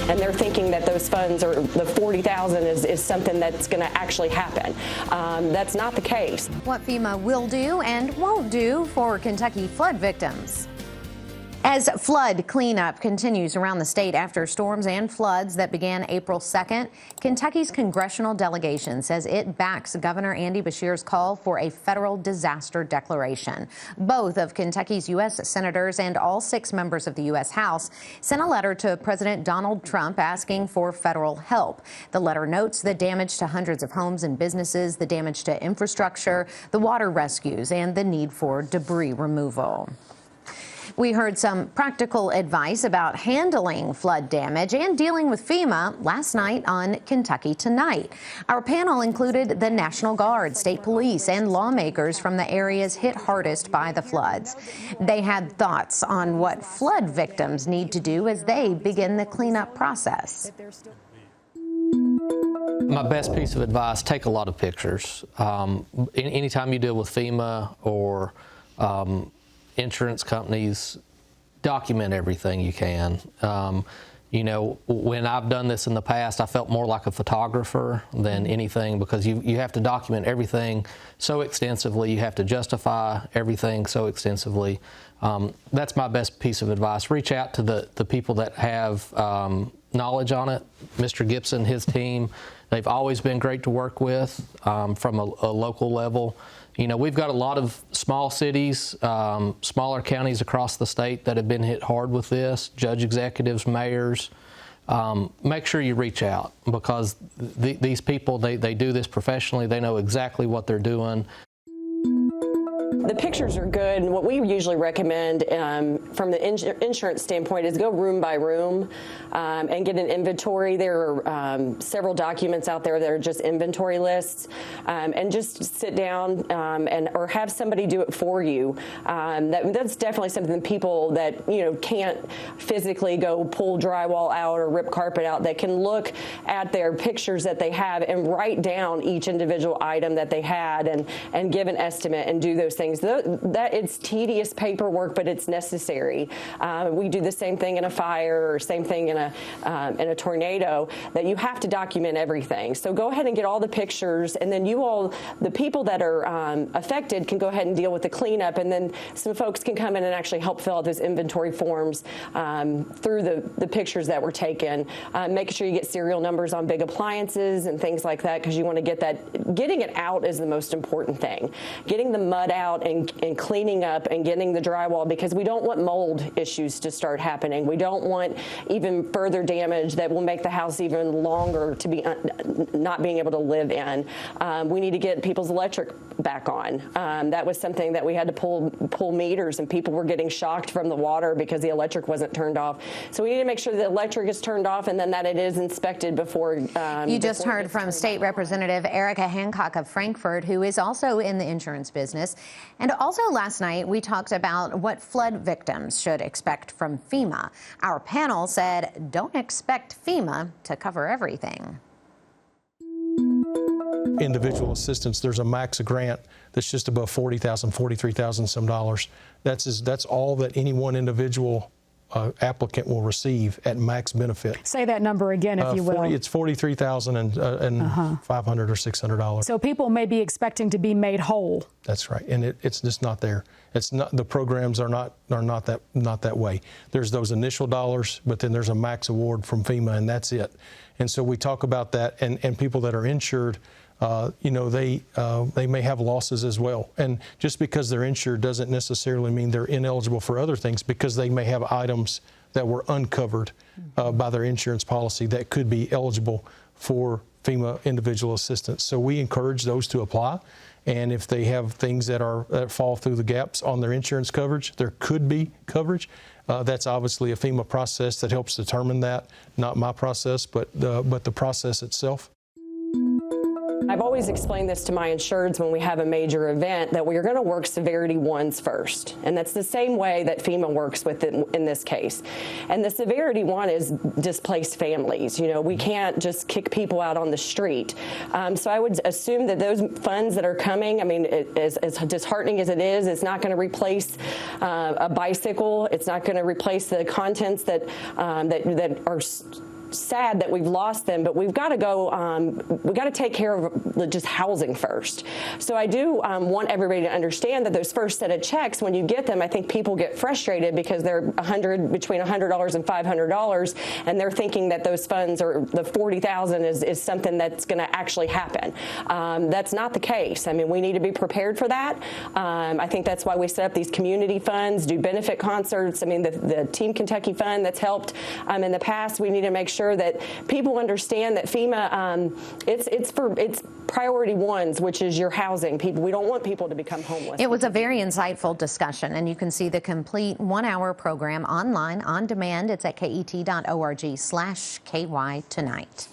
and they're thinking that those funds or the $40,000 is something that's going to actually happen. That's not the case. What FEMA will do and won't do for Kentucky flood victims. As flood cleanup continues around the state after storms and floods that began April 2nd, Kentucky's congressional delegation says it backs Governor Andy Beshear's call for a federal disaster declaration. Both of Kentucky's U.S. senators and all 6 members of the U.S. House sent a letter to President Donald Trump asking for federal help. The letter notes the damage to hundreds of homes and businesses, the damage to infrastructure, the water rescues, and the need for debris removal. We heard some practical advice about handling flood damage and dealing with FEMA last night on Kentucky Tonight. Our panel included the National Guard, state police, and lawmakers from the areas hit hardest by the floods. They had thoughts on what flood victims need to do as they begin the cleanup process. My best piece of advice, take a lot of pictures. Anytime you deal with FEMA or insurance companies, document everything you can. You know, when I've done this in the past, I felt more like a photographer than anything, because you have to document everything so extensively. You have to justify everything so extensively. That's my best piece of advice. Reach out to the people that have knowledge on it. Mr. Gibson, his team, they've always been great to work with from a local level. You know, we've got a lot of small cities, smaller counties across the state that have been hit hard with this, judge executives, mayors. Make sure you reach out, because these people, they do this professionally. They know exactly what they're doing. The pictures are good, and what we usually recommend from the insurance standpoint is go room by room and get an inventory. There are several documents out there that are just inventory lists, and just sit down or have somebody do it for you. That's definitely something people that can't physically go pull drywall out or rip carpet out, that can look at their pictures that they have and write down each individual item that they had and give an estimate and do those things. That it's tedious paperwork, but it's necessary. We do the same thing in a fire, or same thing in a tornado, that you have to document everything. So go ahead and get all the pictures, and then the people that are affected can go ahead and deal with the cleanup, and then some folks can come in and actually help fill out those inventory forms through the pictures that were taken. Making sure you get serial numbers on big appliances and things like that, because you want to get that. Getting it out is the most important thing. Getting the mud out and cleaning up and getting the drywall, because we don't want mold issues to start happening. We don't want even further damage that will make the house even longer to be not being able to live in. We need to get people's electric back on. That was something that we had to pull meters, and people were getting shocked from the water because the electric wasn't turned off. So we need to make sure the electric is turned off, and then that it is inspected before. You just heard from State Representative Erica Hancock of Frankfort, who is also in the insurance business. And also last night, we talked about what flood victims should expect from FEMA. Our panel said, don't expect FEMA to cover everything. Individual assistance, there's a max grant that's just above $40,000, $43,000 some dollars. That's all that any one individual applicant will receive at max benefit. Say that number again, if you will. It's $43,500 or $600. So people may be expecting to be made whole. That's right, and it's just not there. It's not. The programs are not that way. There's those initial dollars, but then there's a max award from FEMA, and that's it. And so we talk about that, and people that are insured, they may have losses as well. And just because they're insured doesn't necessarily mean they're ineligible for other things, because they may have items that were uncovered by their insurance policy that could be eligible for FEMA individual assistance. So we encourage those to apply. And if they have things that fall through the gaps on their insurance coverage, there could be coverage. That's obviously a FEMA process that helps determine that, not my process, but the process itself. I've always explained this to my insureds when we have a major event, that we're going to work severity ones first. And that's the same way that FEMA works with it in this case. And the severity one is displaced families. We can't just kick people out on the street. So I would assume that those funds that are coming, as disheartening as it is, it's not going to replace a bicycle. It's not going to replace the contents that are sad that we've lost them, but we've got to go, we've got to take care of just housing first. So I do want everybody to understand that those first set of checks, when you get them, I think people get frustrated because they're between $100 and $500, and they're thinking that those funds or the $40,000 is something that's going to actually happen. That's not the case. I mean, we need to be prepared for that. I think that's why we set up these community funds, do benefit concerts. I mean, the Team Kentucky Fund that's helped in the past. We need to make sure that people understand that FEMA, it's priority ones, which is your housing. We don't want people to become homeless. It was a very insightful discussion, and you can see the complete 1-hour program online on demand. It's at ket.org/KY tonight.